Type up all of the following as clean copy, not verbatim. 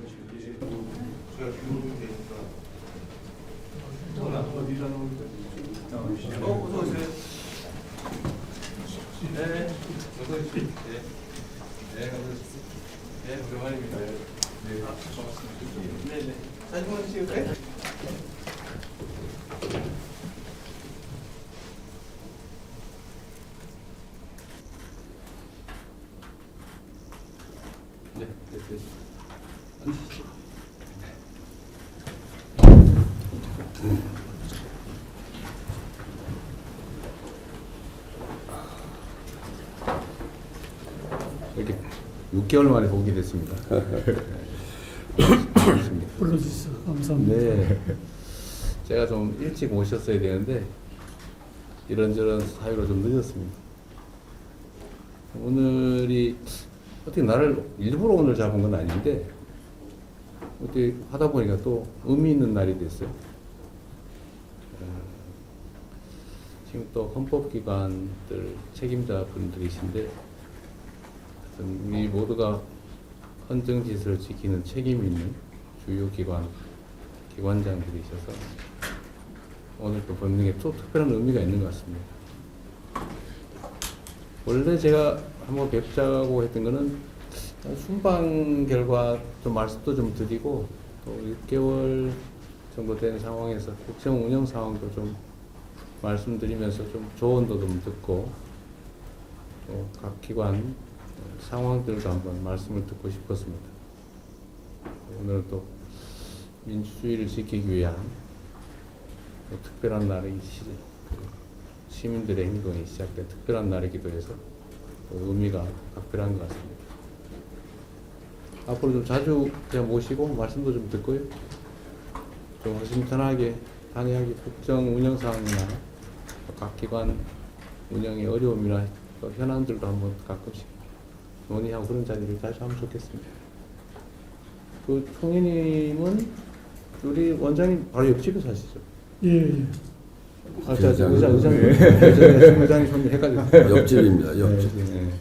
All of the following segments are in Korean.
제가 기록이 되니까. 어디다 놓을 거지? 어서 오세요. 네. 어서 오십시오. 네. 네, 감사합니다. 네, 오랜만입니다. 네, 고맙습니다. 네, 네. 사진 한번 찍을까요? 네, 네, 네. 앉으시죠. 이렇게 6개월 만에 보게 됐습니다. 불러주셔서 감사합니다. 네. 제가 좀 일찍 오셨어야 되는데 이런저런 사유로 좀 늦었습니다. 오늘이 어떻게 나를 일부러 오늘 잡은 건 아닌데 어떻게 하다 보니까 또 의미 있는 날이 됐어요. 지금 또 헌법기관들 책임자 분들이신데 우리 모두가 헌정질서를 지키는 책임 있는 주요 기관장들이셔서 오늘 또 뵙는 게 또 특별한 의미가 있는 것 같습니다. 원래 제가 한번 뵙자고 했던 거는 순방 결과 좀 말씀도 좀 드리고 또 6개월 정도 된 상황에서 국정 운영 상황도 좀 말씀드리면서 좀 조언도 좀 듣고 또 각 기관 상황들도 한번 말씀을 듣고 싶었습니다. 오늘 또 민주주의를 지키기 위한 특별한 날이 시민들의 행동이 시작된 특별한 날이기도 해서 의미가 각별한 것 같습니다. 앞으로 좀 자주 제가 모시고 말씀도 좀 듣고요. 좀 허심탄회하게 단회하게 국정 운영 상황이나 각 기관 운영의 어려움이나 또 현안들도 한번 가끔씩 논의하고 그런 자리를 자주 하면 좋겠습니다. 그 총회님은 우리 원장님 바로 옆집에 사시죠? 예, 예. 아, 의장님 손님 헷갈려. 옆집입니다. 옆집. 네, 네.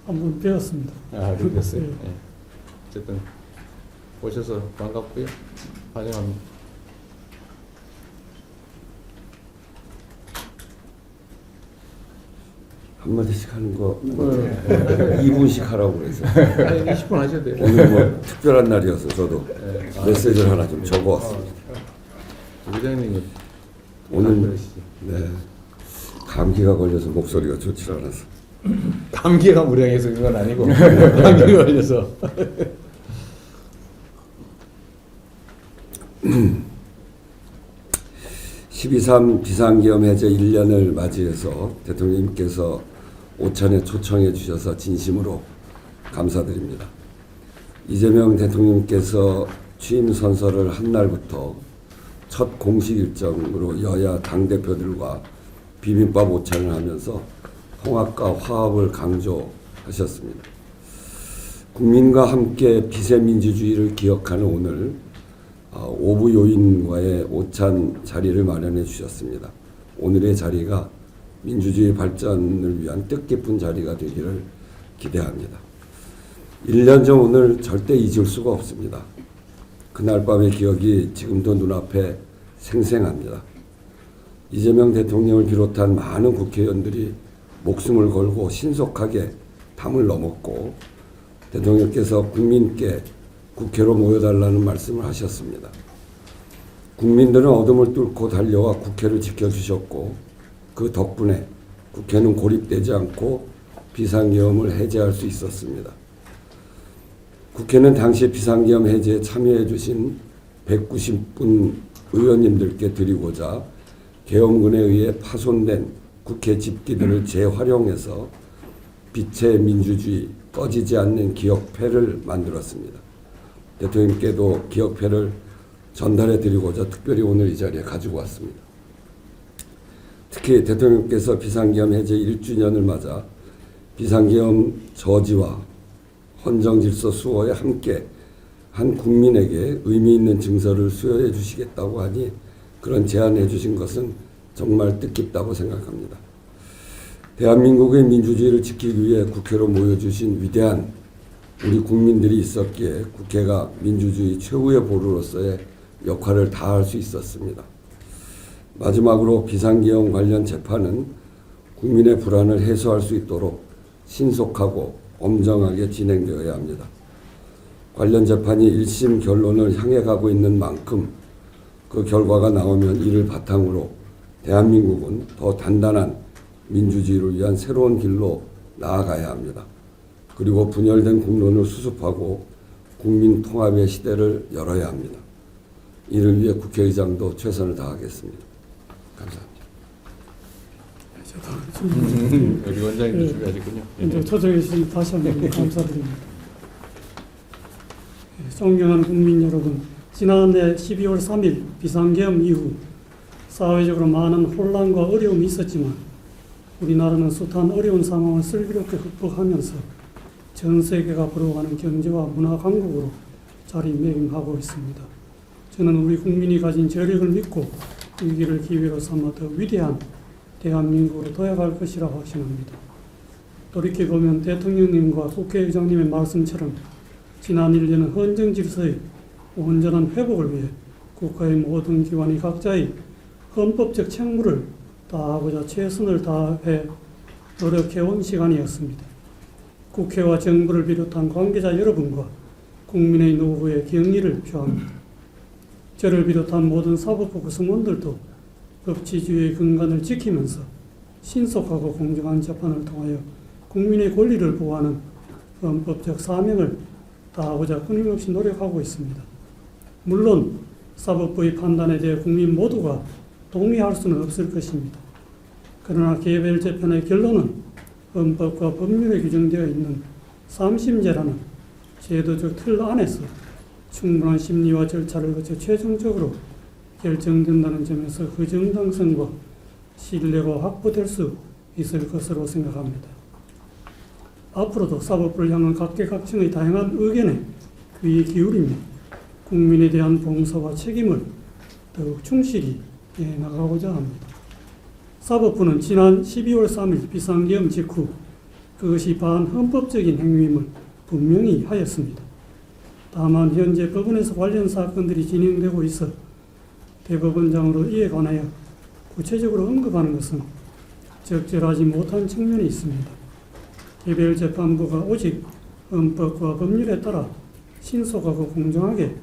한번 배웠습니다. 아, 그렇겠어요. 예. 네. 어쨌든 오셔서 반갑고요. 환영합니다. 한마디씩 하는 거 2분씩 하라고 그래서 아니, 20분 하셔도 돼요. 오늘 뭐 특별한 날이어서 저도 네. 메시지를 하나 좀 적어왔습니다. 의장님은 오늘 네, 감기가 걸려서 목소리가 좋지 않아서 감기가 무량해서 그건 아니고 감기가 걸려서 12.3 비상계엄 해제 1년을 맞이해서 대통령님께서 오찬에 초청해 주셔서 진심으로 감사드립니다. 이재명 대통령께서 취임 선서를 한 날부터 첫 공식 일정으로 여야 당대표들과 비빔밥 오찬을 하면서 통합과 화합을 강조하셨습니다. 국민과 함께 비세민주주의를 기억하는 오늘 오부 요인과의 오찬 자리를 마련해 주셨습니다. 오늘의 자리가 민주주의 발전을 위한 뜻깊은 자리가 되기를 기대합니다. 1년 전 오늘 절대 잊을 수가 없습니다. 그날 밤의 기억이 지금도 눈앞에 생생합니다. 이재명 대통령을 비롯한 많은 국회의원들이 목숨을 걸고 신속하게 담을 넘었고 대통령께서 국민께 국회로 모여달라는 말씀을 하셨습니다. 국민들은 어둠을 뚫고 달려와 국회를 지켜주셨고 그 덕분에 국회는 고립되지 않고 비상계엄을 해제할 수 있었습니다. 국회는 당시 비상계엄 해제에 참여해 주신 190분 의원님들께 드리고자 계엄군에 의해 파손된 국회 집기들을 재활용해서 빛의 민주주의, 꺼지지 않는 기억패를 만들었습니다. 대통령께도 기억패를 전달해 드리고자 특별히 오늘 이 자리에 가지고 왔습니다. 특히 대통령께서 비상계엄 해제 1주년을 맞아 비상계엄 저지와 헌정질서 수호에 함께 한 국민에게 의미 있는 증서를 수여해 주시겠다고 하니 그런 제안해 주신 것은 정말 뜻깊다고 생각합니다. 대한민국의 민주주의를 지키기 위해 국회로 모여주신 위대한 우리 국민들이 있었기에 국회가 민주주의 최후의 보루로서의 역할을 다할 수 있었습니다. 마지막으로 비상계엄 관련 재판은 국민의 불안을 해소할 수 있도록 신속하고 엄정하게 진행되어야 합니다. 관련 재판이 1심 결론을 향해 가고 있는 만큼 그 결과가 나오면 이를 바탕으로 대한민국은 더 단단한 민주주의를 위한 새로운 길로 나아가야 합니다. 그리고 분열된 국론을 수습하고 국민 통합의 시대를 열어야 합니다. 이를 위해 국회의장도 최선을 다하겠습니다. 감사합니다. 우리 원장님도 준비하셨군요. 이제 초청해 주신 다시 한번 감사드립니다. 존경하는 국민 여러분, 지난해 12월 3일 비상계엄 이후 사회적으로 많은 혼란과 어려움이 있었지만 우리나라는 숱한 어려운 상황을 슬기롭게 극복하면서 전 세계가 부러워하는 경제와 문화 강국으로 자리매김하고 있습니다. 저는 우리 국민이 가진 저력을 믿고 위기를 기회로 삼아 더 위대한 대한민국으로 도약할 것이라 확신합니다. 돌이켜보면 대통령님과 국회의장님의 말씀처럼 지난 1년은 헌정 질서의 온전한 회복을 위해 국가의 모든 기관이 각자의 헌법적 책무를 다하고자 최선을 다해 노력해온 시간이었습니다. 국회와 정부를 비롯한 관계자 여러분과 국민의 노후에 경의를 표합니다. 저를 비롯한 모든 사법부 구성원들도 법치주의의 근간을 지키면서 신속하고 공정한 재판을 통하여 국민의 권리를 보호하는 헌법적 사명을 다하고자 끊임없이 노력하고 있습니다. 물론 사법부의 판단에 대해 국민 모두가 동의할 수는 없을 것입니다. 그러나 개별 재판의 결론은 헌법과 법률에 규정되어 있는 3심제라는 제도적 틀 안에서 충분한 심리와 절차를 거쳐 최종적으로 결정된다는 점에서 그 정당성과 신뢰가 확보될 수 있을 것으로 생각합니다. 앞으로도 사법부를 향한 각계각층의 다양한 의견에 귀 기울이며 국민에 대한 봉사와 책임을 더욱 충실히 해나가고자 합니다. 사법부는 지난 12월 3일 비상계엄 직후 그것이 반헌법적인 행위임을 분명히 하였습니다. 다만 현재 법원에서 관련 사건들이 진행되고 있어 대법원장으로 이에 관하여 구체적으로 언급하는 것은 적절하지 못한 측면이 있습니다. 개별 재판부가 오직 헌법과 법률에 따라 신속하고 공정하게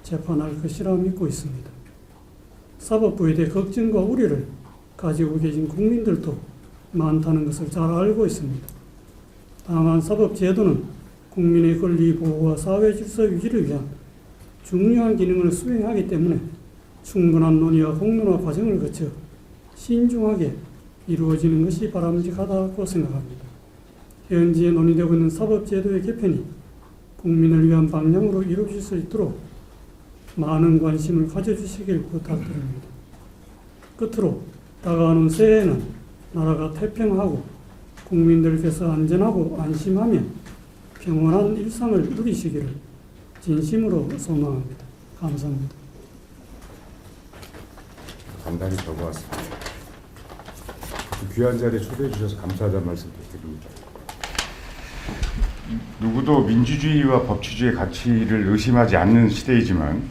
재판할 것이라 믿고 있습니다. 사법부에 대해 걱정과 우려를 가지고 계신 국민들도 많다는 것을 잘 알고 있습니다. 다만 사법제도는 국민의 권리 보호와 사회 질서 유지를 위한 중요한 기능을 수행하기 때문에 충분한 논의와 공론화 과정을 거쳐 신중하게 이루어지는 것이 바람직하다고 생각합니다. 현재 논의되고 있는 사법제도의 개편이 국민을 위한 방향으로 이루어질 수 있도록 많은 관심을 가져주시길 부탁드립니다. 끝으로 다가오는 새해에는 나라가 태평하고 국민들께서 안전하고 안심하며 평온한 일상을 누리시기를 진심으로 소망합니다. 감사합니다. 간단히 적어왔습니다. 귀한 자리에 초대해 주셔서 감사하다는 말씀 드립니다. 누구도 민주주의와 법치주의의 가치를 의심하지 않는 시대이지만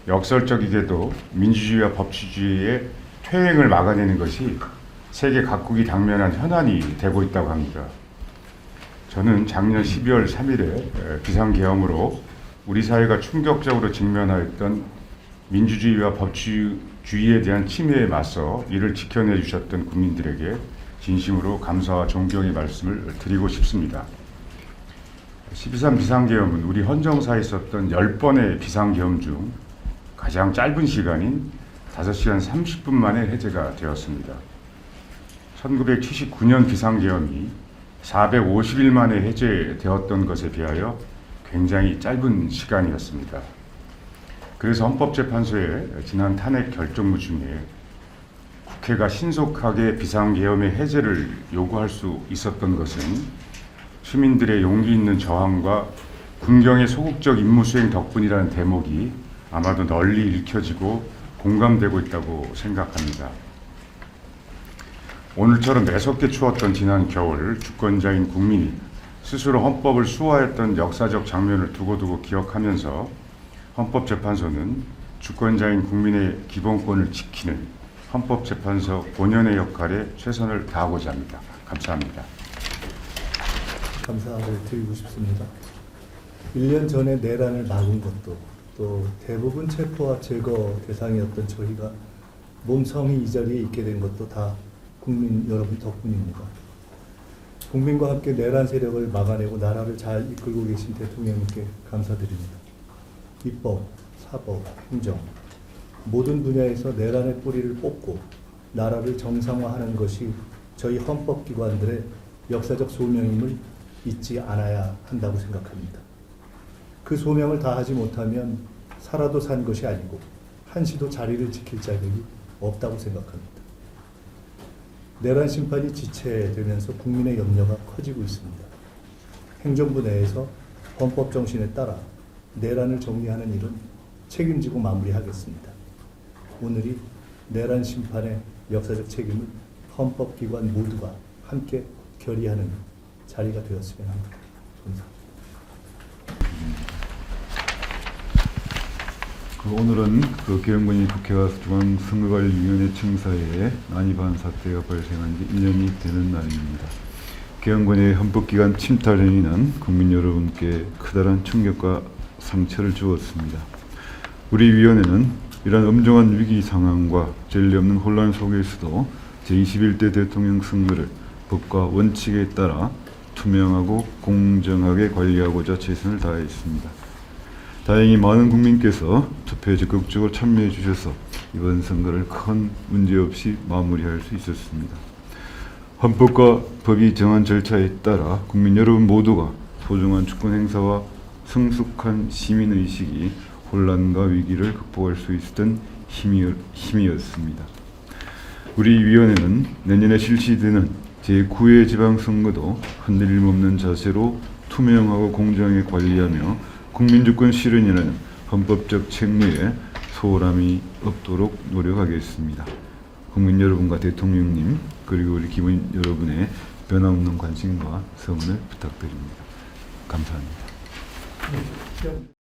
역설적이게도 민주주의와 법치주의의 퇴행을 막아내는 것이 세계 각국이 당면한 현안이 되고 있다고 합니다. 저는 작년 12월 3일에 비상계엄으로 우리 사회가 충격적으로 직면하였던 민주주의와 법치주의에 대한 침해에 맞서 이를 지켜내 주셨던 국민들에게 진심으로 감사와 존경의 말씀을 드리고 싶습니다. 12.3 비상계엄은 우리 헌정사에 있었던 10번의 비상계엄 중 가장 짧은 시간인 5시간 30분 만에 해제가 되었습니다. 1979년 비상계엄이 450일 만에 해제되었던 것에 비하여 굉장히 짧은 시간이었습니다. 그래서 헌법재판소의 지난 탄핵 결정무 중에 국회가 신속하게 비상계엄의 해제를 요구할 수 있었던 것은 시민들의 용기 있는 저항과 군경의 소극적 임무 수행 덕분이라는 대목이 아마도 널리 읽혀지고 공감되고 있다고 생각합니다. 오늘처럼 매섭게 추웠던 지난 겨울 주권자인 국민이 스스로 헌법을 수호했던 역사적 장면을 두고두고 기억하면서 헌법재판소는 주권자인 국민의 기본권을 지키는 헌법재판소 본연의 역할에 최선을 다하고자 합니다. 감사합니다. 감사를 드리고 싶습니다. 1년 전에 내란을 막은 것도 또 대부분 체포와 제거 대상이었던 저희가 몸성이 이 자리에 있게 된 것도 다 국민 여러분 덕분입니다. 국민과 함께 내란 세력을 막아내고 나라를 잘 이끌고 계신 대통령님께 감사드립니다. 입법, 사법, 행정 모든 분야에서 내란의 뿌리를 뽑고 나라를 정상화하는 것이 저희 헌법기관들의 역사적 소명임을 잊지 않아야 한다고 생각합니다. 그 소명을 다하지 못하면 살아도 산 것이 아니고 한시도 자리를 지킬 자격이 없다고 생각합니다. 내란 심판이 지체되면서 국민의 염려가 커지고 있습니다. 행정부 내에서 헌법 정신에 따라 내란을 정리하는 일은 책임지고 마무리하겠습니다. 오늘이 내란 심판의 역사적 책임을 헌법기관 모두가 함께 결의하는 자리가 되었으면 합니다. 감사합니다. 오늘은 계엄군이 국회와 중앙선거관리위원회 청사에 난입한 사태가 발생한 지 1년이 되는 날입니다. 계엄군의 헌법기관 침탈 행위는 국민 여러분께 커다란 충격과 상처를 주었습니다. 우리 위원회는 이러한 엄중한 위기 상황과 전례 없는 혼란 속에서도 제21대 대통령 선거를 법과 원칙에 따라 투명하고 공정하게 관리하고자 최선을 다했습니다. 다행히 많은 국민께서 투표에 적극적으로 참여해 주셔서 이번 선거를 큰 문제 없이 마무리할 수 있었습니다. 헌법과 법이 정한 절차에 따라 국민 여러분 모두가 소중한 주권 행사와 성숙한 시민의식이 혼란과 위기를 극복할 수 있었던 힘이었습니다. 우리 위원회는 내년에 실시되는 제9회 지방선거도 흔들림 없는 자세로 투명하고 공정하게 관리하며 국민주권 실현이라는 헌법적 책무에 소홀함이 없도록 노력하겠습니다. 국민 여러분과 대통령님 그리고 우리 기본 여러분의 변함없는 관심과 성원을 부탁드립니다. 감사합니다.